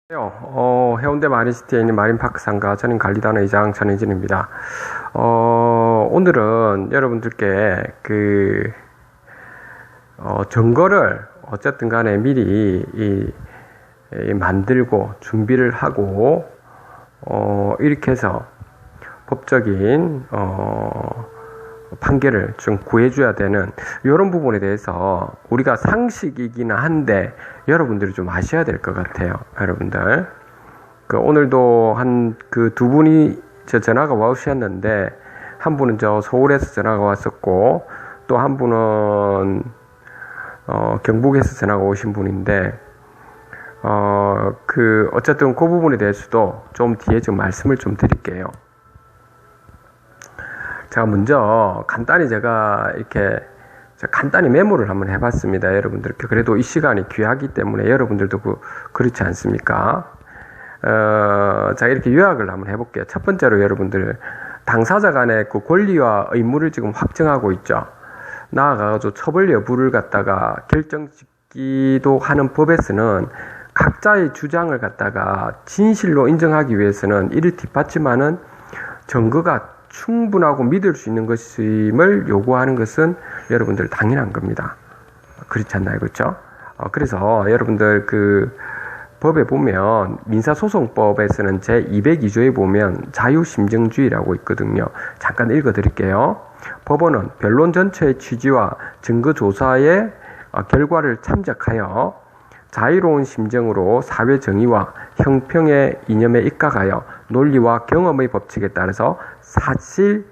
해운대 마린시티에 있는 마린파크 상가 전임관리단 의장 전혜진입니다. 오늘은 여러분들께 증거를 어쨌든 간에 미리 만들고 준비를 하고, 이렇게 해서 법적인, 판결을 좀 구해줘야 되는 이런 부분에 대해서 우리가 상식이긴 한데 여러분들이 좀 아셔야 될 것 같아요. 여러분들 오늘도 두 분이 전화가 와주셨는데, 한 분은 서울에서 전화가 왔었고 또 한 분은 경북에서 전화가 오신 분인데, 어쨌든 그 부분에 대해서도 좀 뒤에 좀 말씀을 좀 드릴게요. 제가 먼저 간단히 간단히 메모를 한번 해봤습니다. 여러분들께. 그래도 이 시간이 귀하기 때문에 여러분들도 그렇지 않습니까? 자, 이렇게 요약을 한번 해볼게요. 첫 번째로 여러분들, 당사자 간의 그 권리와 의무를 지금 확정하고 있죠. 나아가서 처벌 여부를 갖다가 결정짓기도 하는 법에서는 각자의 주장을 갖다가 진실로 인정하기 위해서는 이를 뒷받침하는 증거가 충분하고 믿을 수 있는 것임을 요구하는 것은 여러분들 당연한 겁니다. 그렇지 않나요? 그렇죠? 그래서 여러분들 법에 보면, 민사소송법에서는 제202조에 보면 자유심증주의라고 있거든요. 잠깐 읽어 드릴게요. 법원은 변론 전체의 취지와 증거조사의 결과를 참작하여 자유로운 심정으로 사회 정의와 형평의 이념에 입각하여 논리와 경험의 법칙에 따라서 사실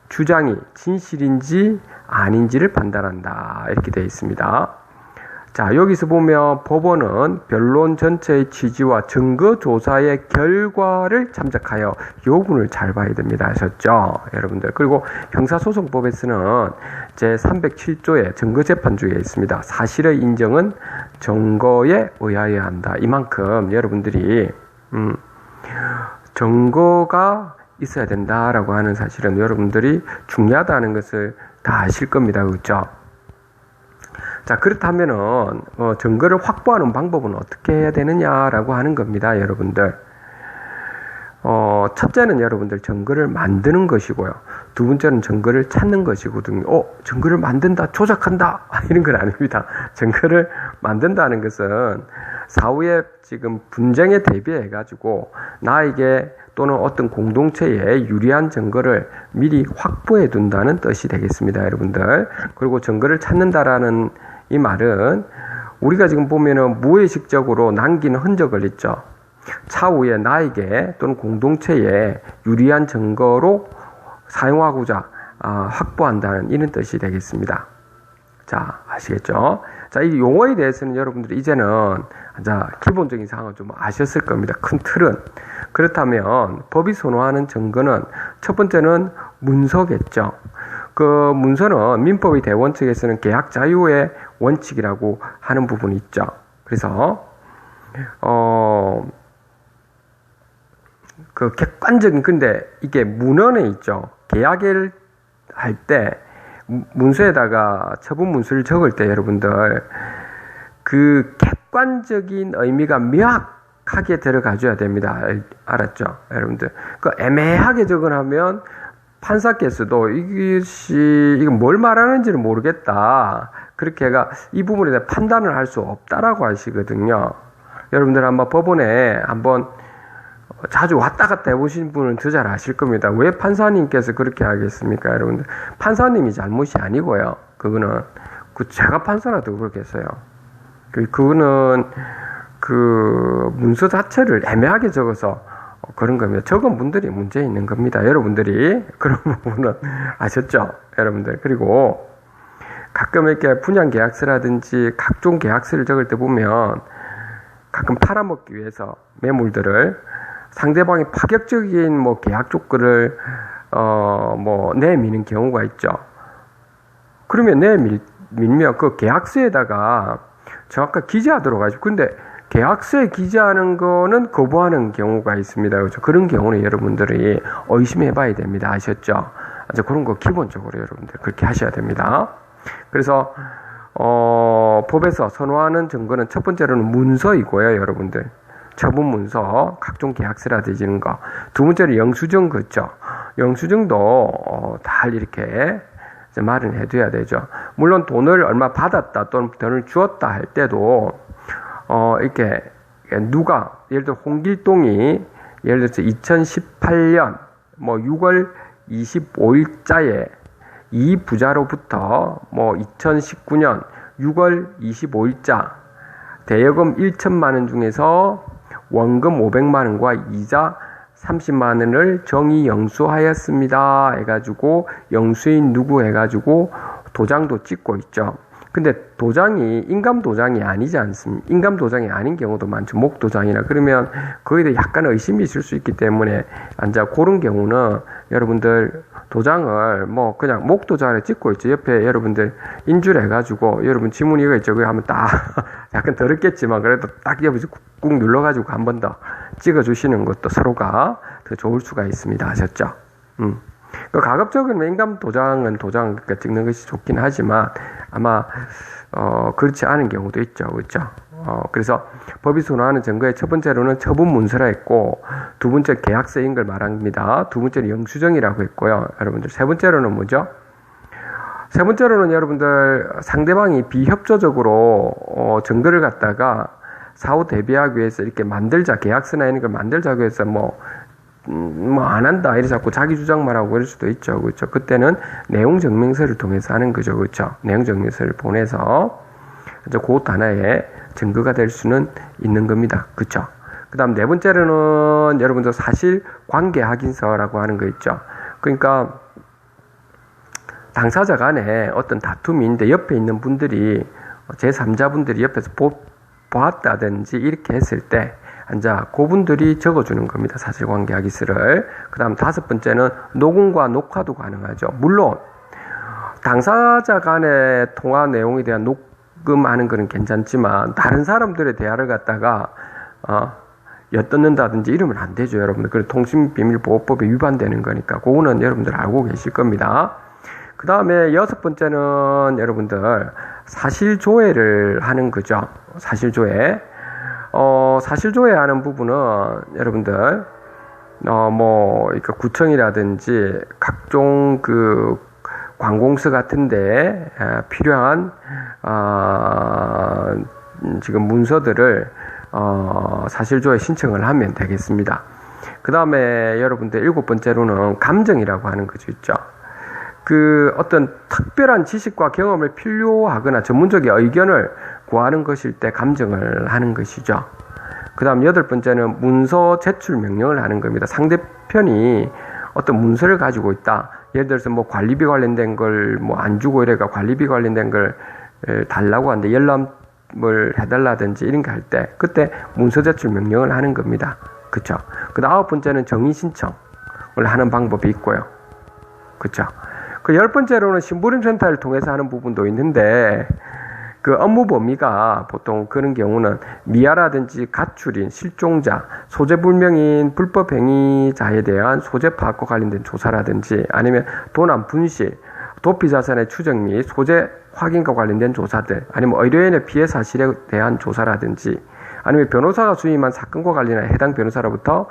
주장이 진실인지 아닌지를 판단한다. 이렇게 되어 있습니다. 자, 여기서 보면 법원은 변론 전체의 취지와 증거조사의 결과를 참작하여, 요군을 잘 봐야 됩니다. 아셨죠? 여러분들. 그리고 형사소송법에서는 제307조의 증거재판주의에 있습니다. 사실의 인정은 증거에 의하여야 한다. 이만큼 여러분들이 증거가 있어야 된다라고 하는 사실은 여러분들이 중요하다는 것을 다 아실 겁니다. 그렇죠? 자, 그렇다면은 증거를 확보하는 방법은 어떻게 해야 되느냐라고 하는 겁니다. 여러분들. 첫째는 여러분들 증거를 만드는 것이고요. 두 번째는 증거를 찾는 것이거든요. 증거를 만든다, 조작한다, 이런 건 아닙니다. 증거를 만든다는 것은 사후에 지금 분쟁에 대비해 가지고 나에게 또는 어떤 공동체에 유리한 증거를 미리 확보해 둔다는 뜻이 되겠습니다. 여러분들. 그리고 증거를 찾는다라는 이 말은, 우리가 지금 보면은 무의식적으로 남긴 흔적을 있죠. 차후에 나에게 또는 공동체에 유리한 증거로 사용하고자 확보한다는 이런 뜻이 되겠습니다. 자, 아시겠죠? 자, 이 용어에 대해서는 여러분들이 이제는 기본적인 사항을 좀 아셨을 겁니다. 큰 틀은. 그렇다면 법이 선호하는 증거는 첫 번째는 문서겠죠. 그 문서는 민법의 대원칙에서는 계약 자유의 원칙이라고 하는 부분이 있죠. 그래서 객관적인, 근데 이게 문헌에 있죠. 계약을 할 때 문서에다가 처분 문서를 적을 때 여러분들, 그 객관적인 의미가 명확하게 들어가줘야 됩니다. 알았죠? 여러분들. 애매하게 적어놓으면 판사께서도 이게 뭘 말하는지를 모르겠다, 그렇게 이 부분에 대해 판단을 할 수 없다라고 하시거든요. 여러분들 한번 법원에 한번 자주 왔다 갔다 해보신 분은 더 잘 아실 겁니다. 왜 판사님께서 그렇게 하겠습니까? 여러분들, 판사님이 잘못이 아니고요. 그거는 제가 판사라도 그렇겠어요. 그거는 문서 자체를 애매하게 적어서 그런 겁니다. 적은 분들이 문제 있는 겁니다. 여러분들이 그런 부분은 아셨죠? 여러분들. 그리고 가끔 이렇게 분양계약서라든지 각종 계약서를 적을 때 보면 가끔 팔아먹기 위해서 매물들을 상대방이 파격적인 계약 조건을 내미는 경우가 있죠. 그러면 내밀면 그 계약서에다가 정확하게 기재하도록 하죠. 근데 계약서에 기재하는 거는 거부하는 경우가 있습니다. 그렇죠? 그런 경우는 여러분들이 의심해 봐야 됩니다. 아셨죠? 그런 거 기본적으로 여러분들 그렇게 하셔야 됩니다. 그래서 법에서 선호하는 증거는 첫 번째로는 문서이고요, 여러분들. 처분 문서, 각종 계약서라든지 이런 거. 두 번째로 영수증 그죠. 영수증도 잘 이렇게 마련해둬야 되죠. 물론 돈을 얼마 받았다 또는 돈을 주었다 할 때도 이렇게 누가 예를 들어 홍길동이 예를 들어서 2018년 6월 25일자에 이 부자로부터 2019년 6월 25일자 대여금 1천만 원 중에서 원금 500만 원과 이자 30만 원을 정의 영수하였습니다 해가지고 영수인 누구 해가지고 도장도 찍고 있죠. 근데 도장이 인감 도장이 아니지 않습니까? 인감 도장이 아닌 경우도 많죠. 목 도장이나 그러면 거기에 대해 약간 의심이 있을 수 있기 때문에 그런 경우는 여러분들 도장을 그냥 목 도장을 찍고 있죠. 옆에 여러분들 인줄 해가지고 여러분 지문 이거 있죠. 그거 하면 딱 약간 더럽겠지만 그래도 딱 옆에서 꾹 눌러가지고 한 번 더 찍어주시는 것도 서로가 더 좋을 수가 있습니다. 아셨죠? 가급적이면 인감 도장은 도장 찍는 것이 좋긴 하지만 아마 그렇지 않은 경우도 있죠. 그렇죠? 그래서 법이 선호하는 증거의 첫 번째로는 처분 문서라 했고 두 번째 계약서인 걸 말합니다. 두 번째는 영수증이라고 했고요. 여러분들 세 번째로는 뭐죠? 세 번째로는 여러분들 상대방이 비협조적으로 증거를 갖다가 사후 대비하기 위해서 이렇게 만들자 계약서나 이런 걸 만들자고 해서 안 한다. 이래 자꾸 자기 주장만 하고 그럴 수도 있죠. 그렇죠. 그때는 내용 증명서를 통해서 하는 거죠. 그렇죠. 내용 증명서를 보내서 그 하나의 증거가 될 수는 있는 겁니다. 그렇죠. 그 다음 네 번째로는 여러분들 사실 관계 확인서라고 하는 거 있죠. 그러니까 당사자 간에 어떤 다툼이 있는데 옆에 있는 분들이 제3자분들이 옆에서 보았다든지 이렇게 했을 때 그분들이 적어주는 겁니다. 사실관계 확인서를. 그 다음 다섯 번째는 녹음과 녹화도 가능하죠. 물론 당사자 간의 통화 내용에 대한 녹음하는 거는 괜찮지만 다른 사람들의 대화를 갖다가 엿듣는다든지 이러면 안 되죠. 여러분들. 그 통신비밀보호법에 위반되는 거니까 그거는 여러분들 알고 계실 겁니다. 그 다음에 여섯 번째는 여러분들 사실조회를 하는 거죠. 사실조회. 사실조회하는 부분은 여러분들 그러니까 구청이라든지 각종 관공서 같은데 필요한 지금 문서들을 사실조회 신청을 하면 되겠습니다. 그 다음에 여러분들 일곱 번째로는 감정이라고 하는 거죠, 있죠. 어떤 특별한 지식과 경험을 필요하거나 전문적인 의견을 구하는 것일 때 감정을 하는 것이죠. 그 다음 여덟 번째는 문서 제출 명령을 하는 겁니다. 상대편이 어떤 문서를 가지고 있다. 예를 들어서 관리비 관련된 걸 안 주고 이래가 관리비 관련된 걸 달라고 하는데 열람을 해달라든지 이런 거 할 때 그때 문서 제출 명령을 하는 겁니다. 그쵸? 그 다음 아홉 번째는 정의 신청을 하는 방법이 있고요. 그쵸? 열 번째로는 심부름센터를 통해서 하는 부분도 있는데 업무 범위가 보통 그런 경우는 미아라든지 가출인, 실종자, 소재불명인 불법행위자에 대한 소재 파악과 관련된 조사라든지 아니면 도난 분실, 도피자산의 추적 및 소재 확인과 관련된 조사들 아니면 의뢰인의 피해 사실에 대한 조사라든지 아니면 변호사가 수임한 사건과 관련한 해당 변호사로부터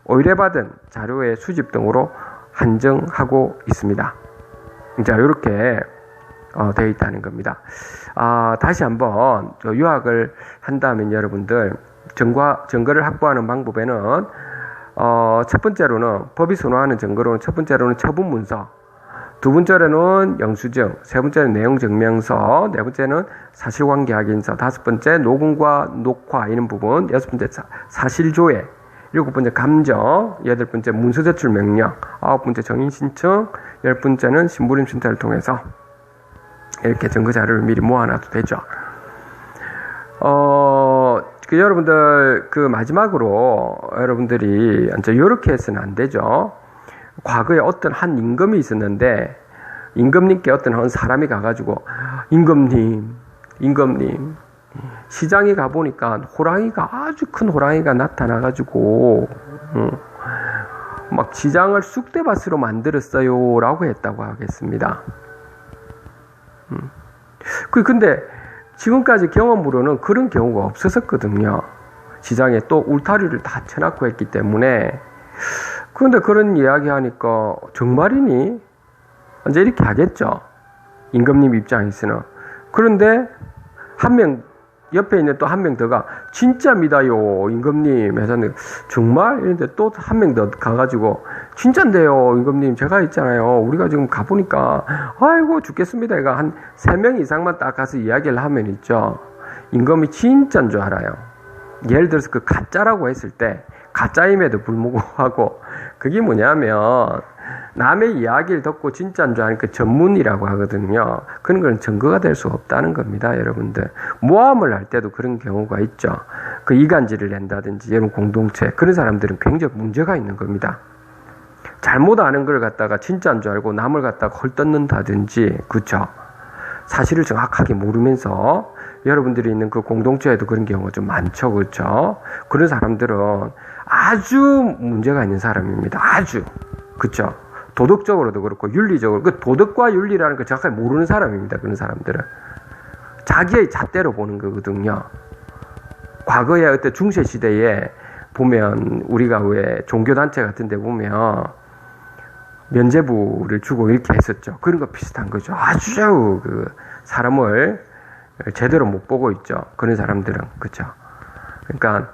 의뢰받은 자료의 수집 등으로 한정하고 있습니다. 자, 이렇게 되어 있다는 겁니다. 다시 한번 요약을 한다면 여러분들 증거를 확보하는 방법에는 첫 번째로는 법이 선호하는 증거로는 첫 번째로는 처분 문서, 두 번째로는 영수증, 세 번째는 내용 증명서, 네 번째는 사실관계 확인서, 다섯 번째 녹음과 녹화 이런 부분, 여섯 번째 사실조회, 일곱 번째 감정, 여덟 번째 문서 제출 명령, 아홉 번째 정인 신청, 열 번째는 심부름센터를 통해서 이렇게 증거 자료를 미리 모아놔도 되죠. 여러분들 마지막으로 여러분들이 이렇게 해서는 안 되죠. 과거에 어떤 한 임금이 있었는데 임금님께 어떤 한 사람이 가가지고 임금님 시장에 가보니까 호랑이가 아주 큰 호랑이가 나타나가지고 막 시장을 쑥대밭으로 만들었어요 라고 했다고 하겠습니다. 근데 지금까지 경험으로는 그런 경우가 없었거든요. 시장에 또 울타리를 다 쳐놨고 했기 때문에. 그런데 그런 이야기 하니까 정말이니? 이제 이렇게 하겠죠. 임금님 입장에서는. 그런데 한 명, 옆에 있는 또 한 명 더가 진짜입니다요 임금님 해서 정말? 이런데 또 한 명 더 가가지고 진짠데요 임금님 제가 있잖아요. 우리가 지금 가보니까 아이고 죽겠습니다. 얘가 한 3명 이상만 딱 가서 이야기를 하면 있죠. 임금이 진짜인 줄 알아요. 예를 들어서 그 가짜라고 했을 때 가짜임에도 불구하고 그게 뭐냐면 남의 이야기를 듣고 진짜인 줄 아는 그 전문이라고 하거든요. 그런 건 증거가 될 수 없다는 겁니다, 여러분들. 모함을 할 때도 그런 경우가 있죠. 그 이간질을 낸다든지, 여러분 공동체. 그런 사람들은 굉장히 문제가 있는 겁니다. 잘못 아는 걸 갖다가 진짜인 줄 알고 남을 갖다가 헐뜯는다든지, 그쵸? 사실을 정확하게 모르면서 여러분들이 있는 그 공동체에도 그런 경우가 좀 많죠, 그쵸? 그런 사람들은 아주 문제가 있는 사람입니다. 아주. 그쵸? 도덕적으로도 그렇고 윤리적으로 그 도덕과 윤리라는 걸 정확하게 모르는 사람입니다. 그런 사람들은 자기의 잣대로 보는 거거든요. 과거에 어때 중세 시대에 보면 우리가 왜 종교단체 같은 데 보면 면죄부를 주고 이렇게 했었죠. 그런 거 비슷한 거죠. 아주 그 사람을 제대로 못 보고 있죠. 그런 사람들은. 그렇죠. 그러니까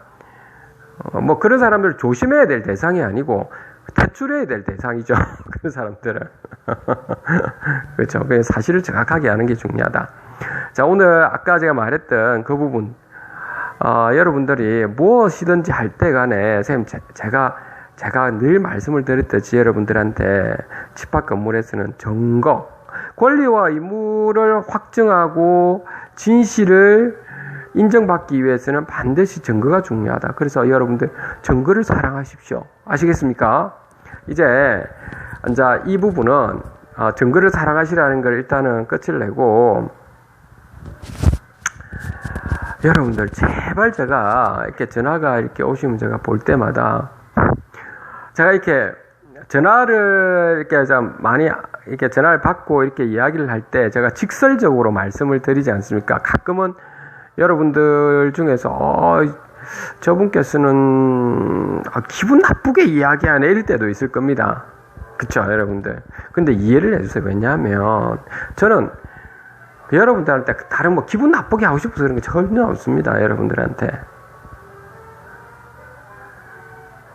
뭐 그런 사람들 조심해야 될 대상이 아니고 퇴출해야 될 대상이죠. 그런 사람들은. 그렇죠. 그래서 사실을 정확하게 아는 게 중요하다. 자, 오늘 아까 제가 말했던 그 부분, 여러분들이 무엇이든지 할 때 간에, 선생님, 제가 늘 말씀을 드렸듯이 여러분들한테 집합 건물에서는 증거, 권리와 의무를 확증하고 진실을 인정받기 위해서는 반드시 증거가 중요하다. 그래서 여러분들 증거를 사랑하십시오. 아시겠습니까? 이제 이 부분은 증거를 사랑하시라는 걸 일단은 끝을 내고 여러분들 제발 제가 이렇게 전화가 이렇게 오시면 제가 볼 때마다 제가 이렇게 전화를 이렇게 좀 많이 이렇게 전화를 받고 이렇게 이야기를 할 때 제가 직설적으로 말씀을 드리지 않습니까? 가끔은 여러분들 중에서 저분께서는 기분 나쁘게 이야기하네 이럴 때도 있을 겁니다. 그쵸 여러분들. 근데 이해를 해주세요. 왜냐하면 저는 여러분들한테 다른 뭐 기분 나쁘게 하고 싶어서 그런 게 전혀 없습니다. 여러분들한테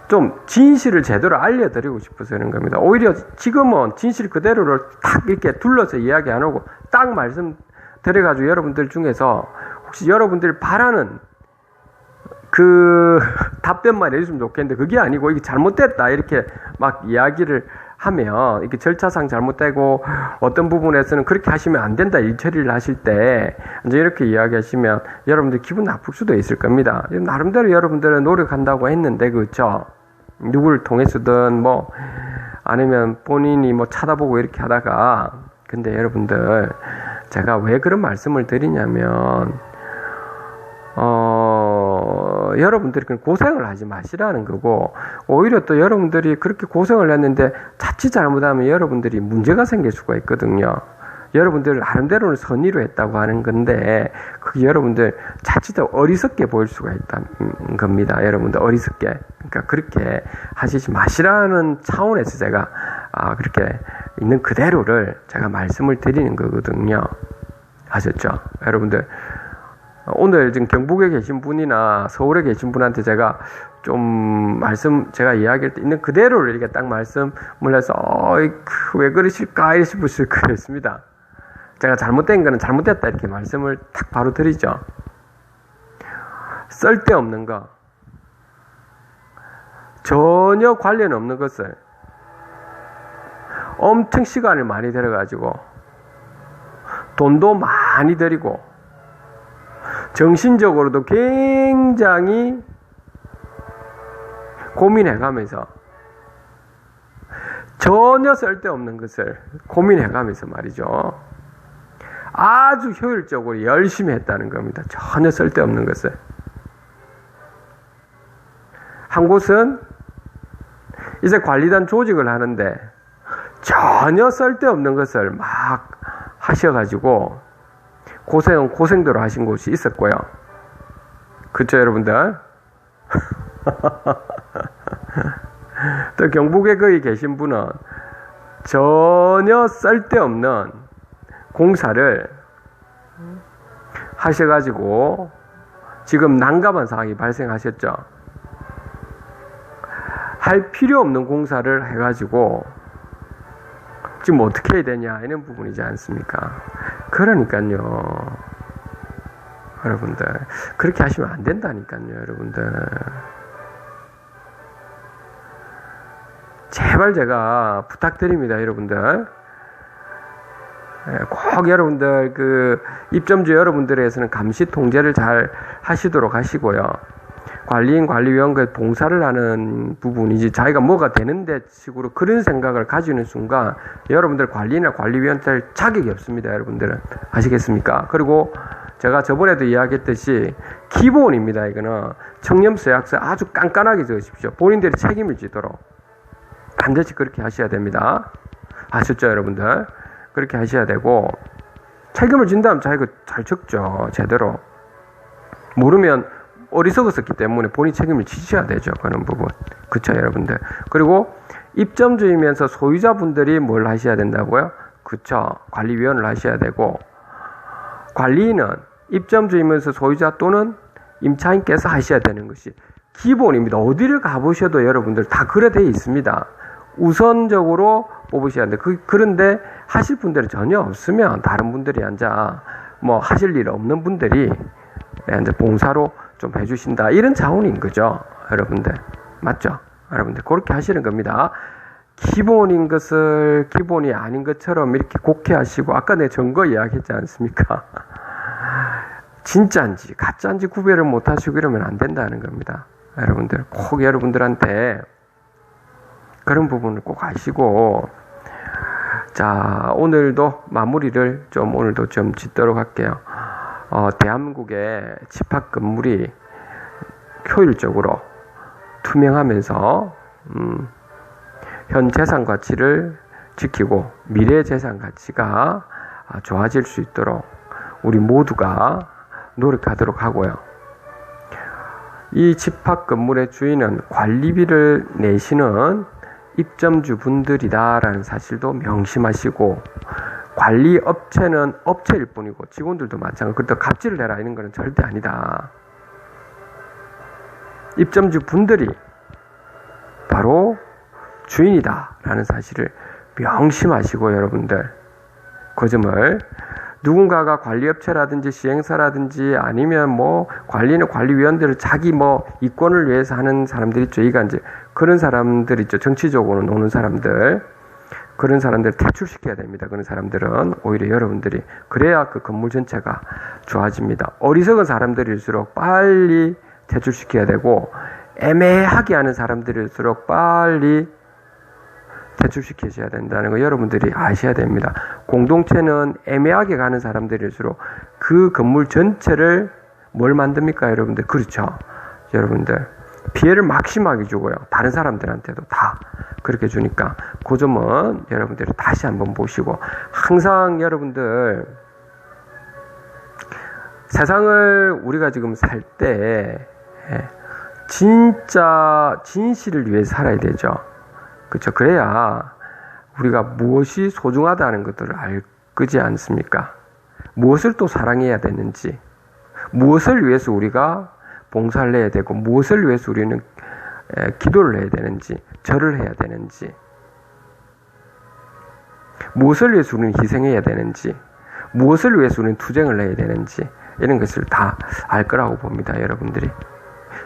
좀 진실을 제대로 알려드리고 싶어서 그런 겁니다. 오히려 지금은 진실 그대로를 딱 이렇게 둘러서 이야기 안 하고 딱 말씀드려가지고 여러분들 중에서 혹시 여러분들 바라는 그 답변만 해주시면 좋겠는데 그게 아니고 이게 잘못됐다 이렇게 막 이야기를 하면 이게 절차상 잘못되고 어떤 부분에서는 그렇게 하시면 안 된다 이 처리를 하실 때 이제 이렇게 이야기하시면 여러분들 기분 나쁠 수도 있을 겁니다. 나름대로 여러분들은 노력한다고 했는데 그렇죠? 누구를 통해서든 뭐 아니면 본인이 뭐 쳐다보고 이렇게 하다가 근데 여러분들 제가 왜 그런 말씀을 드리냐면 여러분들이 고생을 하지 마시라는 거고 오히려 또 여러분들이 그렇게 고생을 했는데 자칫 잘못하면 여러분들이 문제가 생길 수가 있거든요. 여러분들 나름대로는 선의로 했다고 하는 건데 그게 여러분들 자칫 어리석게 보일 수가 있다는 겁니다. 여러분들 어리석게. 그러니까 그렇게 하시지 마시라는 차원에서 제가 그렇게 있는 그대로를 제가 말씀을 드리는 거거든요. 아셨죠? 여러분들 오늘 지금 경북에 계신 분이나 서울에 계신 분한테 제가 좀 제가 이야기할 때 있는 그대로를 이렇게 딱 말씀을 해서 왜 그러실까 싶으실 거였습니다. 제가 잘못된 거는 잘못됐다 이렇게 말씀을 딱 바로 드리죠. 쓸데없는 거 전혀 관련 없는 것을 엄청 시간을 많이 들여가지고 돈도 많이 들이고 정신적으로도 굉장히 고민해가면서 전혀 쓸데없는 것을 고민해가면서 말이죠. 아주 효율적으로 열심히 했다는 겁니다. 전혀 쓸데없는 것을. 한 곳은 이제 관리단 조직을 하는데 전혀 쓸데없는 것을 막 하셔가지고 고생대로 하신 곳이 있었고요. 그렇죠 여러분들? 또 경북에 거기 계신 분은 전혀 쓸데없는 공사를 하셔가지고 지금 난감한 상황이 발생하셨죠. 할 필요 없는 공사를 해가지고 지금 어떻게 해야 되냐 이런 부분이지 않습니까? 그러니까요, 여러분들 그렇게 하시면 안 된다니까요, 여러분들. 제발 제가 부탁드립니다, 여러분들. 꼭 여러분들 그 입점주 여러분들에서는 감시 통제를 잘 하시도록 하시고요. 관리인 관리위원과 봉사를 하는 부분이지 자기가 뭐가 되는데 식으로 그런 생각을 가지는 순간 여러분들 관리인이나 관리위원 될 자격이 없습니다, 여러분들은. 아시겠습니까? 그리고 제가 저번에도 이야기했듯이 기본입니다. 이거는 청렴서 약서 아주 깐깐하게 적으십시오. 본인들이 책임을 지도록 반드시 그렇게 하셔야 됩니다. 아셨죠, 여러분들? 그렇게 하셔야 되고, 책임을 진다면 자기가 잘 적죠, 제대로. 모르면 어리석었었기 때문에 본인 책임을 지셔야 되죠, 그런 부분. 그쵸, 여러분들? 그리고 입점주이면서 소유자분들이 뭘 하셔야 된다고요? 그쵸, 관리위원을 하셔야 되고, 관리인은 입점주이면서 소유자 또는 임차인께서 하셔야 되는 것이 기본입니다. 어디를 가보셔도 여러분들 다 그래 돼 있습니다. 우선적으로 뽑으셔야 하는데, 그런데 하실 분들이 전혀 없으면 다른 분들이 앉아 뭐 하실 일 없는 분들이 이제 봉사로 좀 해주신다, 이런 자원인 거죠, 여러분들. 맞죠? 여러분들 그렇게 하시는 겁니다. 기본인 것을 기본이 아닌 것처럼 이렇게 곡해하시고, 아까 내 증거 이야기했지 않습니까? 진짜인지 가짜인지 구별을 못 하시고 이러면 안 된다는 겁니다. 여러분들 꼭 여러분들한테 그런 부분을 꼭 아시고, 자, 오늘도 마무리를 오늘도 좀 짓도록 할게요. 대한민국의 집합 건물이 효율적으로 투명하면서 현 재산 가치를 지키고 미래 재산 가치가 좋아질 수 있도록 우리 모두가 노력하도록 하고요. 이 집합 건물의 주인은 관리비를 내시는 입점주 분들이다라는 사실도 명심하시고, 관리 업체는 업체일 뿐이고 직원들도 마찬가지고, 그렇다고 갑질을 내라 이런 거는 절대 아니다. 입점주 분들이 바로 주인이다라는 사실을 명심하시고, 여러분들 그 점을 누군가가 관리업체라든지 시행사라든지 아니면 뭐 관리는 관리위원들을 자기 뭐 이권을 위해서 하는 사람들 있죠. 이가 이제 그런 사람들 있죠. 정치적으로 노는 사람들. 그런 사람들을 퇴출시켜야 됩니다. 그런 사람들은 오히려 여러분들이 그래야 그 건물 전체가 좋아집니다. 어리석은 사람들일수록 빨리 퇴출시켜야 되고, 애매하게 하는 사람들일수록 빨리 퇴출시키셔야 된다는 거 여러분들이 아셔야 됩니다. 공동체는 애매하게 가는 사람들일수록 그 건물 전체를 뭘 만듭니까, 여러분들? 그렇죠. 여러분들 피해를 막심하게 주고요. 다른 사람들한테도 다 그렇게 주니까 그 점은 여러분들이 다시 한번 보시고, 항상 여러분들 세상을 우리가 지금 살 때 진짜 진실을 위해 살아야 되죠. 그렇죠. 그래야 우리가 무엇이 소중하다는 것들을 알 거지 않습니까? 무엇을 또 사랑해야 되는지, 무엇을 위해서 우리가 봉사를 해야 되고, 무엇을 위해서 우리는 기도를 해야 되는지, 절을 해야 되는지, 무엇을 위해서 우리는 희생해야 되는지, 무엇을 위해서 우리는 투쟁을 해야 되는지, 이런 것을 다 알 거라고 봅니다, 여러분들이.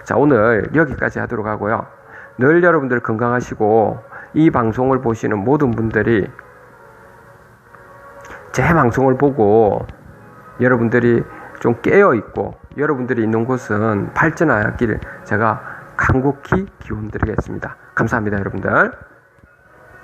자, 오늘 여기까지 하도록 하고요. 늘 여러분들 건강하시고, 이 방송을 보시는 모든 분들이 제 방송을 보고 여러분들이 좀 깨어있고 여러분들이 있는 곳은 발전하기를 제가 간곡히 기원드리겠습니다. 감사합니다, 여러분들.